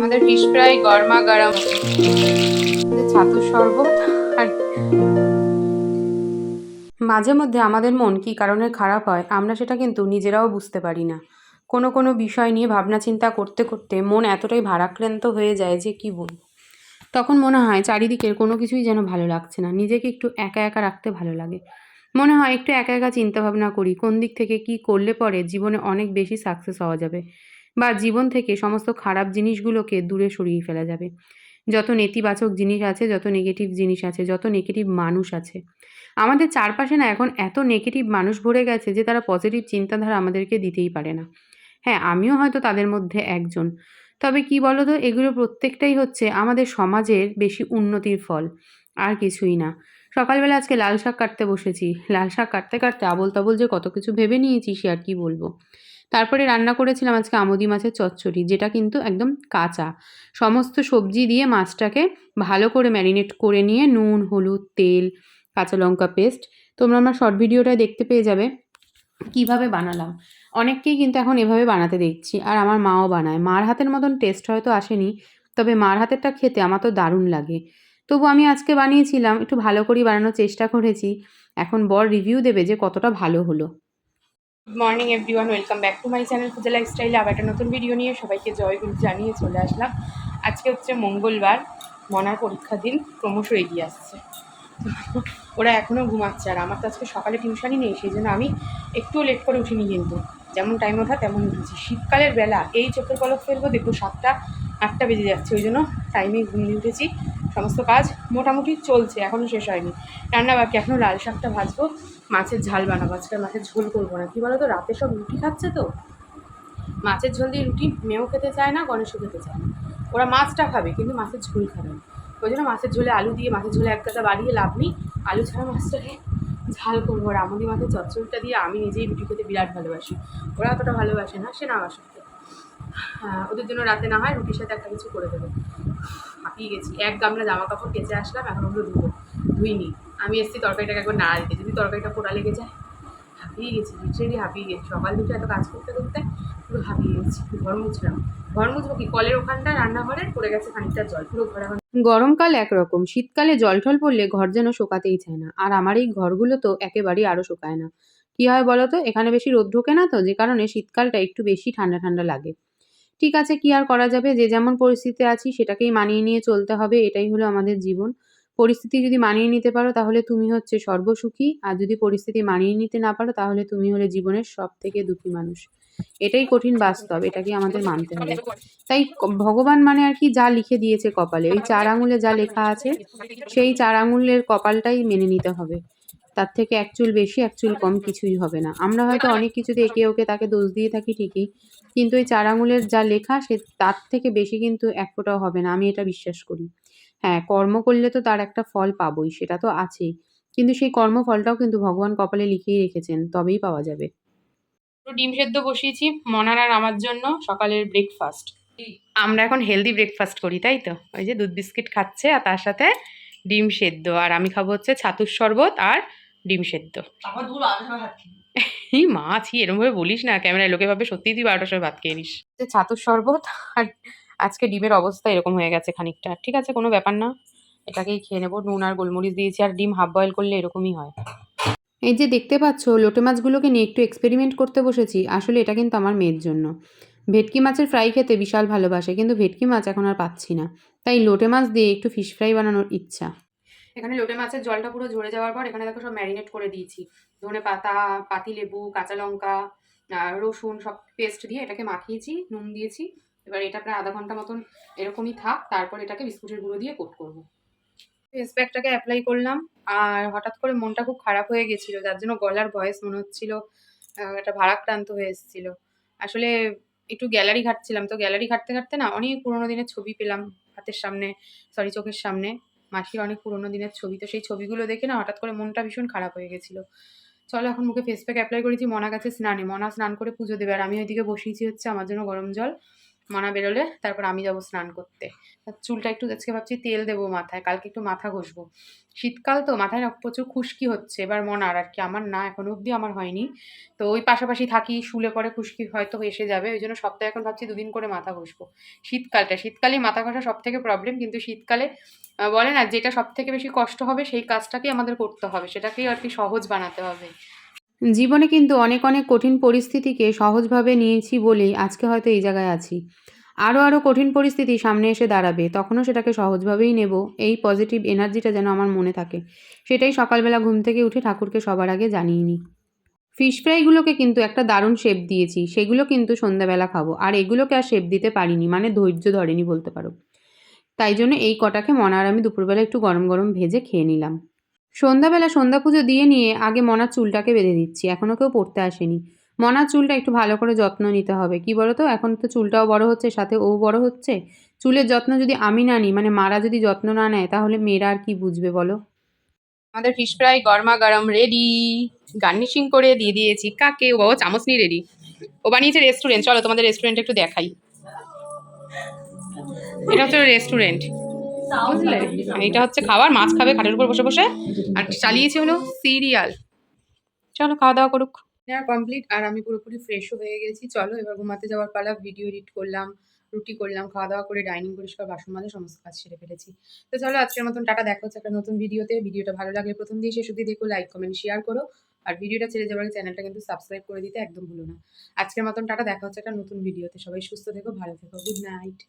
আমাদের fish fry গরমা গরম, ছাতুর শরবত। আর মাঝে মধ্যে আমাদের মন কী কারণে খারাপ হয় আমরা সেটা কিন্তু নিজেরাও বুঝতে পারি না। কোনো কোনো বিষয় নিয়ে ভাবনা চিন্তা করতে করতে মন এতটাই ভারাক্রান্ত হয়ে যায় যে কী বলবো। তখন মনে হয় চারিদিকের কোনো কিছুই যেন ভালো লাগছে না, নিজেকে একটু একা একা রাখতে ভালো লাগে। মনে হয় একটু একা একা চিন্তা ভাবনা করি কোন দিক থেকে কী করলে পরে জীবনে অনেক বেশি সাকসেস হওয়া যাবে, বা জীবন থেকে সমস্ত খারাপ জিনিসগুলোকে দূরে সরিয়ে ফেলা যাবে। যত নেতিবাচক জিনিস আছে, যত নেগেটিভ জিনিস আছে, যত নেগেটিভ মানুষ আছে আমাদের চারপাশে, না এখন এত নেগেটিভ মানুষ ভরে গেছে যে তারা পজিটিভ চিন্তাধারা আমাদেরকে দিতেই পারে না। হ্যাঁ, আমিও হয়তো তাদের মধ্যে একজন। তবে কি বলো তো, এগুলো প্রত্যেকটাই হচ্ছে আমাদের সমাজের বেশি উন্নতির ফল, আর কিছুই না। সকালবেলা আজকে লাল শাক কাটতে বসেছি। লাল শাক কাটতে কাটতে আবোল তাবোল যে কত কিছু ভেবে নিয়েছি সে আর কি বলবো। তারপরে রান্না করেছিলাম আজকে আমুদি মাছের চচ্চড়ি, যেটা কিন্তু একদম কাঁচা। সমস্ত সবজি দিয়ে মাছটাকে ভালো করে ম্যারিনেট করে নিয়ে নুন, হলুদ, তেল, কাঁচা লঙ্কা পেস্ট, তোমরা আমার শর্ট ভিডিওটায় দেখতে পেয়ে যাবে কিভাবে বানালাম। অনেককেই কিন্তু এখন এভাবে বানাতে দেখছি, আর আমার মাও বানায়। মার হাতের মতন টেস্ট হয়তো আসেনি, তবে মার হাতেরটা খেতে আমার তো দারুণ লাগে। তবু আমি আজকে বানিয়েছিলাম, একটু ভালো করেই বানানোর চেষ্টা করেছি। এখন বর রিভিউ দেবে যে কতটা ভালো হলো। Good morning everyone, welcome back to my channel Puja লাইফস্টাইলে। আবার একটা নতুন ভিডিও নিয়ে সবাইকে জয়গুরু জানিয়ে চলে আসলাম। আজকে হচ্ছে মঙ্গলবার, মনার পরীক্ষার দিন, ক্রমশ এগিয়ে আসছে। ওরা এখনও ঘুমাচ্ছে, আর আমার তো আজকে সকালে টিউশনই নেই, সেই জন্য আমি একটুও লেট করে উঠিনি, কিন্তু যেমন টাইম ওঠা তেমন উঠেছি। শীতকালের বেলা এই চোখের পলক ফেলবো দেখবো 7টা 8টা বেজে যাচ্ছে, ওই জন্য টাইমে ঘুমিয়ে উঠেছি। সমস্ত কাজ মোটামুটি চলছে, এখনও শেষ হয়নি। রান্না বাকি, এখনও লাল শাকটা ভাজবো, মাছের ঝাল বানাবো। আজকে মাছের ঝোল করবো না, কী বলো তো, রাতে সব রুটি খাচ্ছে তো, মাছের ঝোল দিয়ে রুটি মেয়েও খেতে চায় না, গণেশও খেতে চায় না। ওরা মাছটা খাবে কিন্তু মাছের ঝোল খাবে না। ওই জন্য মাছের ঝোলে আলু দিয়ে, মাছের ঝোলে এক গাদা বাড়িয়ে লাভ নেই, আলু ছাড়া মাছটাকে ঝাল করবো। আর আমুদি মাছের চচ্চড়িটা দিয়ে আমি নিজেই রুটি খেতে বিরাট ভালোবাসি, ওরা অতটা ভালোবাসে না, সে না বাসে। ওদের জন্য রাতে না হয় রুটির সাথে একটা কিছু করে দেবে। হাঁপিয়ে গেছি, এক গামলা জামা কাপড় কেচে আসলাম, এখন ওগুলো ধুইনি। আমি এসেছি তরকারিটাকে একবার নাড়া দিতে, যদি তরকারিটা পোড়া লেগে যায়। হাঁপিয়ে গেছি, লিটারেলি হাঁপিয়ে গেছি, সকাল থেকে এত কাজ করতে করতে পুরো হাঁপিয়ে গেছি। ঘর মুছলাম, ঘর মুছবো কি, কলের ওখানটা রান্নাঘরে পড়ে গেছে খানিকটা জল, পুরো ঘর এখন। গরমকাল একরকম, শীতকালে জল টল পড়লে ঘর যেন শোকাতেই চায় না। আর আমার এই ঘরগুলো তো একেবারেই আরও শোকায় না। কী হয় বলো তো, এখানে বেশি রোদ ঢোকে না তো, যে কারণে শীতকালটা একটু বেশি ঠান্ডা ঠান্ডা লাগে। ঠিক আছে, কি আর করা যাবে, যে যেমন পরিস্থিতিতে আছি সেটাকেই মানিয়ে নিয়ে চলতে হবে, এটাই হলো আমাদের জীবন। পরিস্থিতি যদি মানিয়ে নিতে পারো তাহলে তুমি হচ্ছে সর্বসুখী, আর যদি পরিস্থিতি মানিয়ে নিতে না পারো তাহলে তুমি হলে জীবনের সবথেকে দুঃখী মানুষ। এটাই কঠিন বাস্তব, এটাকে আমাদের মানতে হবে। তাই ভগবান মানে আর কি যা লিখে দিয়েছে কপালে, ওই 4 আঙুলে যা লেখা আছে সেই 4 আঙুলের কপালটাই মেনে নিতে হবে। তার থেকে এক চুল বেশি এক চুল কম কিছুই হবে না। আমরা হয়তো অনেক কিছুতে একে ওকে তাকে দোষ দিয়ে থাকি ঠিকই, কিন্তু এই 4 আঙুলের যা লেখা সে তার থেকে বেশি কিন্তু এক ফোঁটাও হবে না। আমি এটা বিশ্বাস করি। হ্যাঁ, কর্ম করলে তো তার একটা ফল পাবোই, সেটা তো আছেই। কিন্তু সেই কর্মফলটাও কিন্তু ভগবান কপালে লিখেই রেখেছেন, তবেই পাওয়া যাবে। তো ডিম সেদ্ধ বসিয়েছি মনার আর আমার জন্য, সকালের ব্রেকফাস্ট। আমরা এখন হেলদি ব্রেকফাস্ট করি, তাই তো? ওই যে দুধ বিস্কিট খাচ্ছে আর তার সাথে ডিম সেদ্ধ, আর আমি খাবো হচ্ছে ছাতুর শরবত আর ডিম সেদ্ধ। এই মাছ, এরকম ভাবে বলিস না, ক্যামেরায় লোকে ভাবে সত্যিই তুই 12টার সময় ভাত খেয়ে নিস। ছাতুর শরবত আর আজকে ডিমের অবস্থা এরকম হয়ে গেছে খানিকটা, ঠিক আছে কোনো ব্যাপার না, এটাকেই খেয়ে নেবো। নুন আর গোলমরিচ দিয়েছি, আর ডিম হাফ বয়েল করলে এরকমই হয়। এই যে দেখতে পাচ্ছ লোটে মাছগুলোকে নিয়ে একটু এক্সপেরিমেন্ট করতে বসেছি। আসলে এটা কিন্তু আমার মেয়ের জন্য। ভেটকি মাছের ফ্রাই খেতে বিশাল ভালোবাসে, কিন্তু ভেটকি মাছ এখন আর পাচ্ছি না, তাই লোটে মাছ দিয়ে একটু ফিশ ফ্রাই বানানোর ইচ্ছা। এখানে লোটে মাছের জলটা পুরো ঝরে যাওয়ার পর এখানে দেখো সব ম্যারিনেট করে দিয়েছি। ধনেপাতা, পাতিলেবু, কাঁচা লঙ্কা, রসুন সব পেস্ট দিয়ে এটাকে মাখিয়েছি, নুন দিয়েছি। এবার এটা প্রায় আধা ঘন্টা মতন এরকমই থাক, তারপর এটাকে বিস্কুটের গুঁড়ো দিয়ে কোট করবো। ফেস প্যাকটাকে অ্যাপ্লাই করলাম, আর হঠাৎ করে মনটা খুব খারাপ হয়ে গেছিলো, যার জন্য গলার ভয়েস মনে হচ্ছিল একটা ভারাক্রান্ত হয়ে এসেছিল। আসলে একটু গ্যালারি ঘাঁটছিলাম, তো গ্যালারি ঘাঁটতে ঘাঁটতে না অনেক পুরোনো দিনের ছবি পেলাম হাতের সামনে, সরি চোখের সামনে, মাসির অনেক পুরোনো দিনের ছবি। তো সেই ছবিগুলো দেখে না হঠাৎ করে মনটা ভীষণ খারাপ হয়ে গেছিলো। চলো এখন মুখে ফেস প্যাক অ্যাপ্লাই করেছি, মনা গেছে স্নানে, মনা স্নান করে পুজো দেবে, আর আমি ওইদিকে বসিয়েছি হচ্ছে আমার জন্য গরম জল। মনা বেরোলে তারপর আমি যাবো স্নান করতে। চুলটা একটু আজকে ভাবছি তেল দেবো মাথায়, কালকে একটু মাথা ঘষবো। শীতকাল তো মাথায় না প্রচুর খুশকি হচ্ছে, এবার মনার আর কি, আমার না এখনো অবধি আমার হয়নি। তো ওই পাশাপাশি থাকি, শুলে পরে খুশকি হয়তো এসে যাবে, ওই জন্য সপ্তাহে এখন ভাবছি 2 দিন করে মাথা ঘষবো। শীতকালেই মাথা ঘষা সব থেকে প্রবলেম, কিন্তু শীতকালে বলে না যেটা সব থেকে বেশি কষ্ট হবে সেই কাজটাকেই আমাদের করতে হবে, সেটাকেই আর কি সহজ বানাতে হবে। জীবনে কিন্তু অনেক অনেক কঠিন পরিস্থিতিকে সহজভাবে নিয়েছি বলেই আজকে হয়তো এই জায়গায় আছি। আরও কঠিন পরিস্থিতি সামনে এসে দাঁড়াবে, তখনও সেটাকে সহজভাবেই নেব, এই পজিটিভ এনার্জিটা যেন আমার মনে থাকে। সেটাই সকালবেলা ঘুম থেকে উঠে ঠাকুরকে সবার আগে জানিয়ে নিই। ফিশ ফ্রাইগুলোকে কিন্তু একটা দারুণ শেপ দিয়েছি, সেগুলো কিন্তু সন্ধ্যাবেলা খাবো, আর এগুলোকে আর শেপ দিতে পারিনি, মানে ধৈর্য ধরেনি বলতে পারো। তাই জন্য এই কটাকে মনা আর আমি দুপুরবেলা একটু গরম গরম ভেজে খেয়ে নিলাম। সন্ধ্যাবেলা সন্ধ্যা পুজো দিয়ে নিয়ে আগে মনার চুলটাকে বেঁধে দিচ্ছি, এখনও কেউ পড়তে আসেনি। মনার চুলটা একটু ভালো করে যত্ন নিতে হবে, কি বলো তো, এখন তো চুলটাও বড় হচ্ছে, সাথে ও বড় হচ্ছে। চুলের যত্ন যদি আমি না নিই, মানে মারা যদি যত্ন না নেয়, তাহলে মেয়েরা আর কি বুঝবে বলো। আমাদের ফিশ ফ্রাই গরমা গরম রেডি। গার্নিশিং করে দিয়ে দিয়েছি কাকে, ও বাবা চামচ নিয়ে রেডি। ও বানিয়েছে রেস্টুরেন্ট, চলো তোমাদের রেস্টুরেন্ট একটু দেখাই। এটা হচ্ছে রেস্টুরেন্ট, বুঝলে। এটা হচ্ছে খাবার, মাছ খাবে খাটের উপর বসে বসে, আর চালিয়েছে হলো সিরিয়াল। চলো খাওয়া দাওয়া করুক। হ্যাঁ কমপ্লিট, আর আমি পুরোপুরি ফ্রেশও হয়ে গেছি। চলো এবার ঘুমাতে যাওয়ার পালা। ভিডিও এডিট করলাম, রুটি করলাম, খাওয়া দাওয়া করে ডাইনিং পরিষ্কার, বাসন মাজা, সমস্ত কাজ সেরে ফেলেছি। তো চলো আজকের মতন টাটা, দেখা হচ্ছে একটা নতুন ভিডিওতে। ভিডিওটা ভালো লাগলে প্রথম দিয়ে শেষ অবধি দেখো, লাইক কমেন্ট শেয়ার করো, আর ভিডিওটা ছেড়ে যাওয়ার আগে চ্যানেলটা কিন্তু সাবস্ক্রাইব করে দিতে একদম ভুলো না। আজকের মতন টাটা, দেখা হচ্ছে একটা নতুন ভিডিওতে। সবাই সুস্থ থেকো, ভালো থেকো, গুড নাইট।